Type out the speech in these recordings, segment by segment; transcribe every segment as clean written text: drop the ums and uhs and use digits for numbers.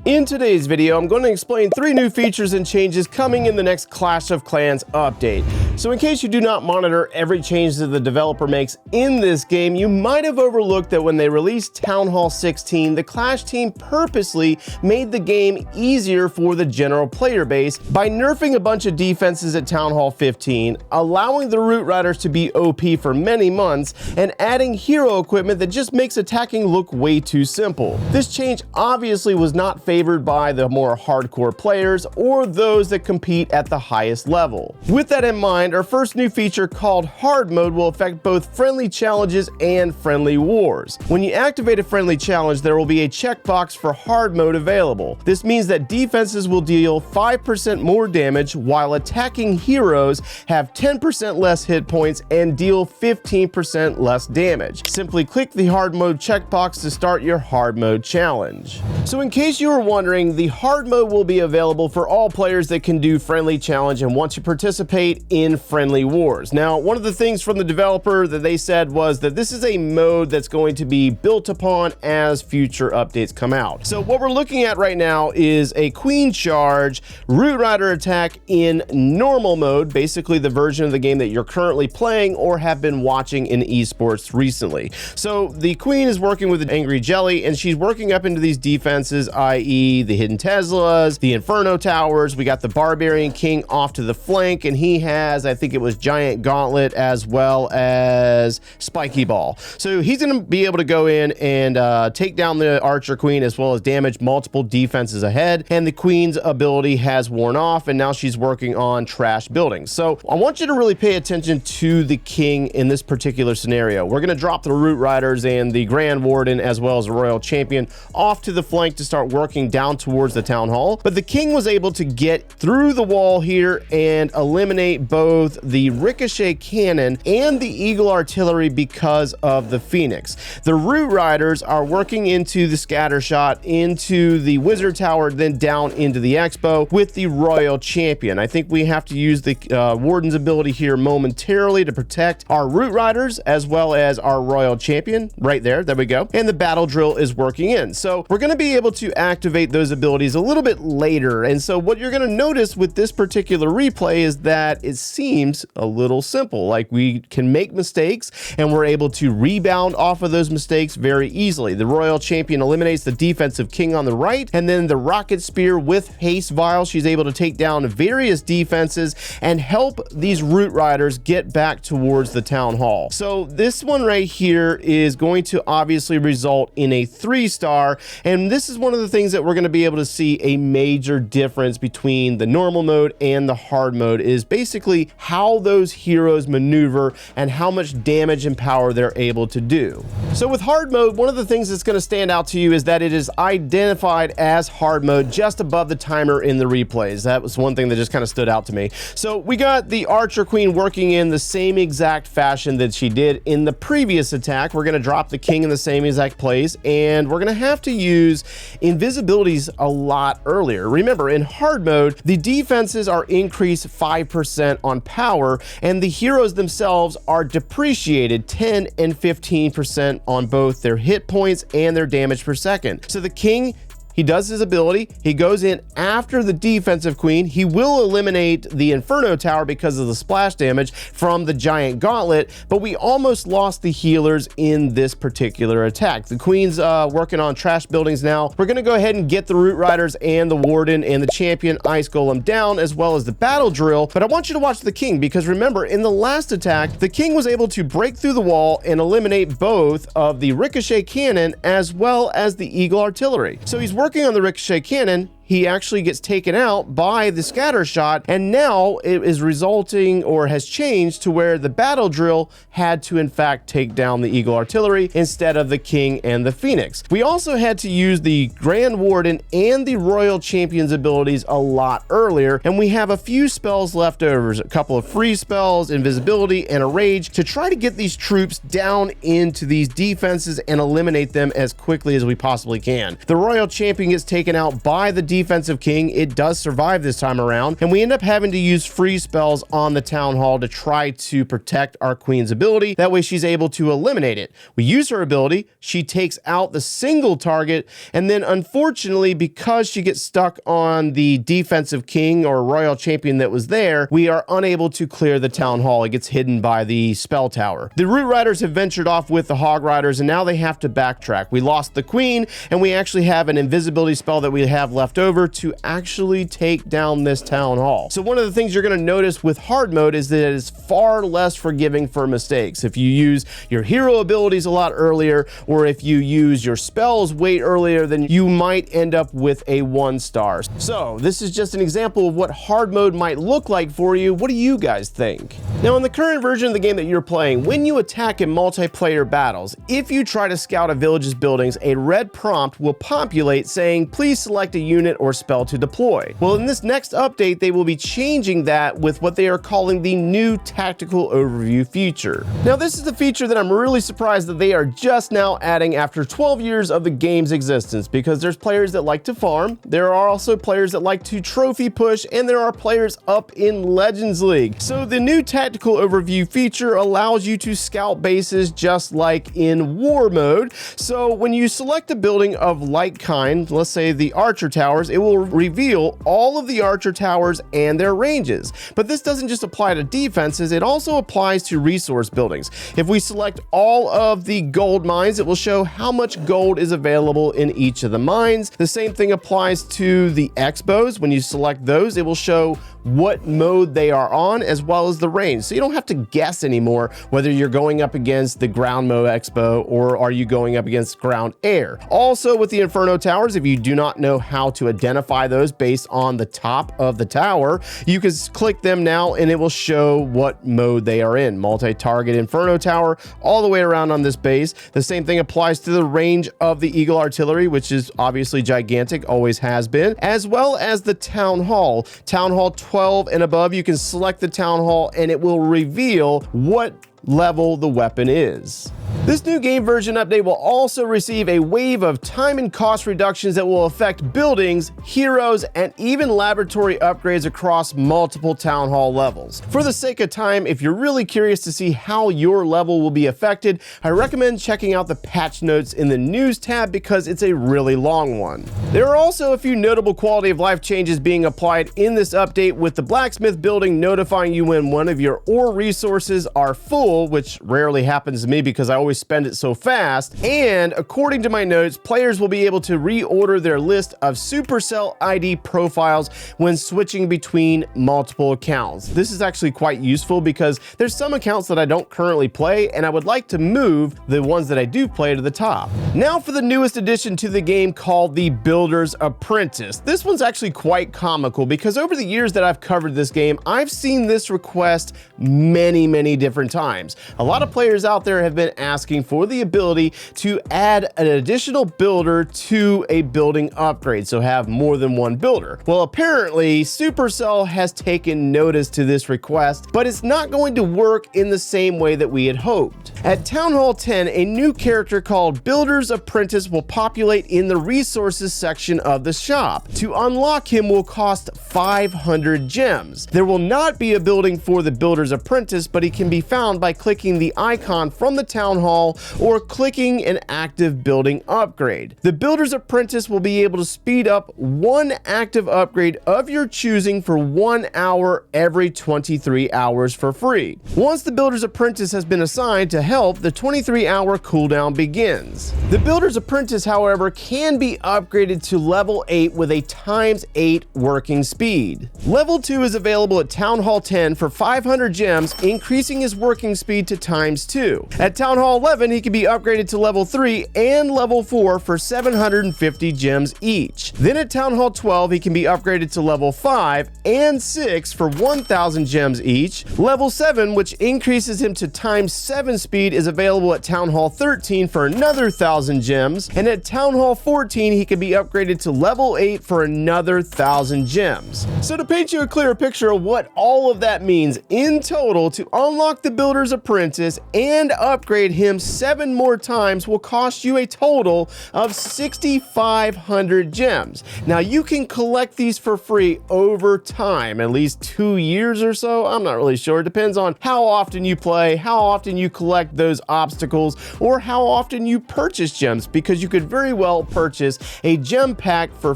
In today's video, I'm going to explain 3 new features and changes coming in the next Clash of Clans update. So in case you do not monitor every change that the developer makes in this game, you might have overlooked that when they released Town Hall 16, the Clash team purposely made the game easier for the general player base by nerfing a bunch of defenses at Town Hall 15, allowing the Root Riders to be OP for many months, and adding hero equipment that just makes attacking look way too simple. This change obviously was not favored by the more hardcore players or those that compete at the highest level. With that in mind, our first new feature called Hard Mode will affect both friendly challenges and friendly wars. When you activate a friendly challenge, there will be a checkbox for Hard Mode available. This means that defenses will deal 5% more damage while attacking heroes have 10% less hit points and deal 15% less damage. Simply click the Hard Mode checkbox to start your Hard Mode challenge. So in case you were wondering, the Hard Mode will be available for all players that can do friendly challenge and want to participate in friendly wars. Now, one of the things from the developer that they said was that this is a mode that's going to be built upon as future updates come out. So what we're looking at right now is a Queen Charge Root Rider attack in normal mode, basically the version of the game that you're currently playing or have been watching in esports recently. So the Queen is working with an Angry Jelly, and she's working up into these defenses, i.e. the Hidden Teslas, the Inferno Towers. We got the Barbarian King off to the flank, and he has, I think it was Giant Gauntlet as well as Spiky Ball. So he's going to be able to go in and take down the Archer Queen as well as damage multiple defenses ahead, and the Queen's ability has worn off, and now she's working on trash buildings. So I want you to really pay attention to the King in this particular scenario. We're going to drop the Root Riders and the Grand Warden as well as the Royal Champion off to the flank to start working down towards the Town Hall, but the King was able to get through the wall here and eliminate both the Ricochet Cannon and the Eagle Artillery because of the Phoenix. The Root Riders are working into the Scatter Shot, into the Wizard Tower, then down into the Expo with the Royal Champion. I think we have to use the Warden's ability here momentarily to protect our Root Riders as well as our Royal Champion. Right there we go. And the Battle Drill is working in. So we're going to be able to activate those abilities a little bit later. And so what you're going to notice with this particular replay is that it seems a little simple. Like we can make mistakes and we're able to rebound off of those mistakes very easily. The Royal Champion eliminates the defensive King on the right, and then the Rocket Spear with Haste Vial, she's able to take down various defenses and help these Root Riders get back towards the Town Hall. So this one right here is going to obviously result in a 3-star, and this is one of the things that we're going to be able to see a major difference between the normal mode and the hard mode is basically how those heroes maneuver and how much damage and power they're able to do. So with hard mode, one of the things that's going to stand out to you is that it is identified as hard mode just above the timer in the replays. That was one thing that just kind of stood out to me. So we got the Archer Queen working in the same exact fashion that she did in the previous attack. We're going to drop the King in the same exact place, and we're going to have to use invisibilities a lot earlier. Remember, in hard mode, the defenses are increased 5% on power, and the heroes themselves are depreciated 10 and 15% on both their hit points and their damage per second. So the King, he does his ability, he goes in after the defensive Queen, he will eliminate the Inferno Tower because of the splash damage from the Giant Gauntlet, but we almost lost the healers in this particular attack. The Queen's working on trash buildings now. We're gonna go ahead and get the Root Riders and the Warden and the Champion Ice Golem down, as well as the Battle Drill, but I want you to watch the King, because remember, in the last attack, the King was able to break through the wall and eliminate both of the Ricochet Cannon as well as the Eagle Artillery. So he's working on the Ricochet Cannon. He actually gets taken out by the Scatter Shot, and now it is resulting or has changed to where the Battle Drill had to in fact take down the Eagle Artillery instead of the King and the Phoenix. We also had to use the Grand Warden and the Royal Champion's abilities a lot earlier, and we have a few spells left over, a couple of free spells, invisibility, and a rage to try to get these troops down into these defenses and eliminate them as quickly as we possibly can. The Royal Champion gets taken out by the defensive king, it does survive this time around, and we end up having to use freeze spells on the town hall to try to protect our queen's ability. That way she's able to eliminate it. We use her ability, she takes out the single target, and then unfortunately, because she gets stuck on the defensive king or royal champion that was there, we are unable to clear the town hall. It gets hidden by the spell tower. The root riders have ventured off with the hog riders, and now they have to backtrack. We lost the queen, and we actually have an invisibility spell that we have left over to actually take down this town hall. So one of the things you're going to notice with hard mode is that it is far less forgiving for mistakes. If you use your hero abilities a lot earlier, or if you use your spells way earlier, then you might end up with a 1-star. So this is just an example of what hard mode might look like for you. What do you guys think? Now, in the current version of the game that you're playing, when you attack in multiplayer battles, if you try to scout a village's buildings, a red prompt will populate saying, please select a unit or spell to deploy. Well, in this next update, they will be changing that with what they are calling the new tactical overview feature. Now, this is the feature that I'm really surprised that they are just now adding after 12 years of the game's existence, because there's players that like to farm, there are also players that like to trophy push, and there are players up in Legends League. So the new tactical overview feature allows you to scout bases just like in war mode. So when you select a building of like kind, let's say the archer towers, it will reveal all of the archer towers and their ranges. But this doesn't just apply to defenses, it also applies to resource buildings. If we select all of the gold mines, it will show how much gold is available in each of the mines. The same thing applies to the X-bows. When you select those, it will show what mode they are on as well as the range. So you don't have to guess anymore whether you're going up against the ground mode X-bow or are you going up against ground air. Also with the Inferno towers, if you do not know how to identify those based on the top of the tower, you can click them now and it will show what mode they are in. Multi-target Inferno tower all the way around on this base. The same thing applies to the range of the Eagle artillery, which is obviously gigantic, always has been, as well as the town hall. Town hall 12 and above, you can select the town hall and it will reveal what level the weapon is. This new game version update will also receive a wave of time and cost reductions that will affect buildings, heroes, and even laboratory upgrades across multiple town hall levels. For the sake of time, if you're really curious to see how your level will be affected, I recommend checking out the patch notes in the news tab because it's a really long one. There are also a few notable quality of life changes being applied in this update, with the blacksmith building notifying you when one of your ore resources are full, which rarely happens to me because I always spend it so fast. And according to my notes, players will be able to reorder their list of Supercell ID profiles when switching between multiple accounts. This is actually quite useful because there's some accounts that I don't currently play and I would like to move the ones that I do play to the top. Now for the newest addition to the game called the Builder's Apprentice. This one's actually quite comical because over the years that I've covered this game, I've seen this request many different times. A lot of players out there have been asking for the ability to add an additional builder to a building upgrade, so have more than one builder. Well, apparently Supercell has taken notice to this request, but it's not going to work in the same way that we had hoped. At Town Hall 10, a new character called Builder's Apprentice will populate in the resources section of the shop. To unlock him will cost 500 gems. There will not be a building for the Builder's Apprentice, but he can be found by clicking the icon from the town hall or clicking an active building upgrade. The Builder's Apprentice will be able to speed up one active upgrade of your choosing for 1 hour every 23 hours for free. Once the Builder's Apprentice has been assigned to help, the 23-hour cooldown begins. The Builder's Apprentice, however, can be upgraded to level 8 with a ×8 working speed. Level 2 is available at Town Hall 10 for 500 gems, increasing his working speed to ×2. At Town Hall 11, he can be upgraded to level 3 and level 4 for 750 gems each. Then at Town Hall 12, he can be upgraded to level 5 and 6 for 1,000 gems each. Level 7, which increases him to ×7 speed, is available at Town Hall 13 for another 1,000 gems. And at Town Hall 14, he can be upgraded to level 8 for another 1,000 gems. So to paint you a clearer picture of what all of that means in total, to unlock the Builder's Emperor's Apprentice and upgrade him 7 more times will cost you a total of 6,500 gems. Now you can collect these for free over time, at least 2 years or so. I'm not really sure. It depends on how often you play, how often you collect those obstacles, or how often you purchase gems, because you could very well purchase a gem pack for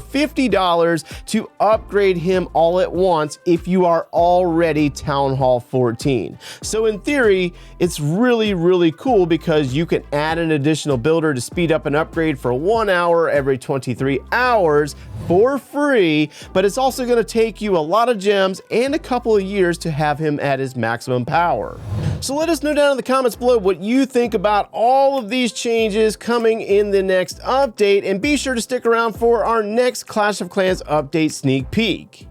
$50 to upgrade him all at once if you are already Town Hall 14. So in theory, it's really cool because you can add an additional builder to speed up an upgrade for 1 hour every 23 hours for free, but it's also going to take you a lot of gems and a couple of years to have him at his maximum power. So let us know down in the comments below what you think about all of these changes coming in the next update, and be sure to stick around for our next Clash of Clans update sneak peek.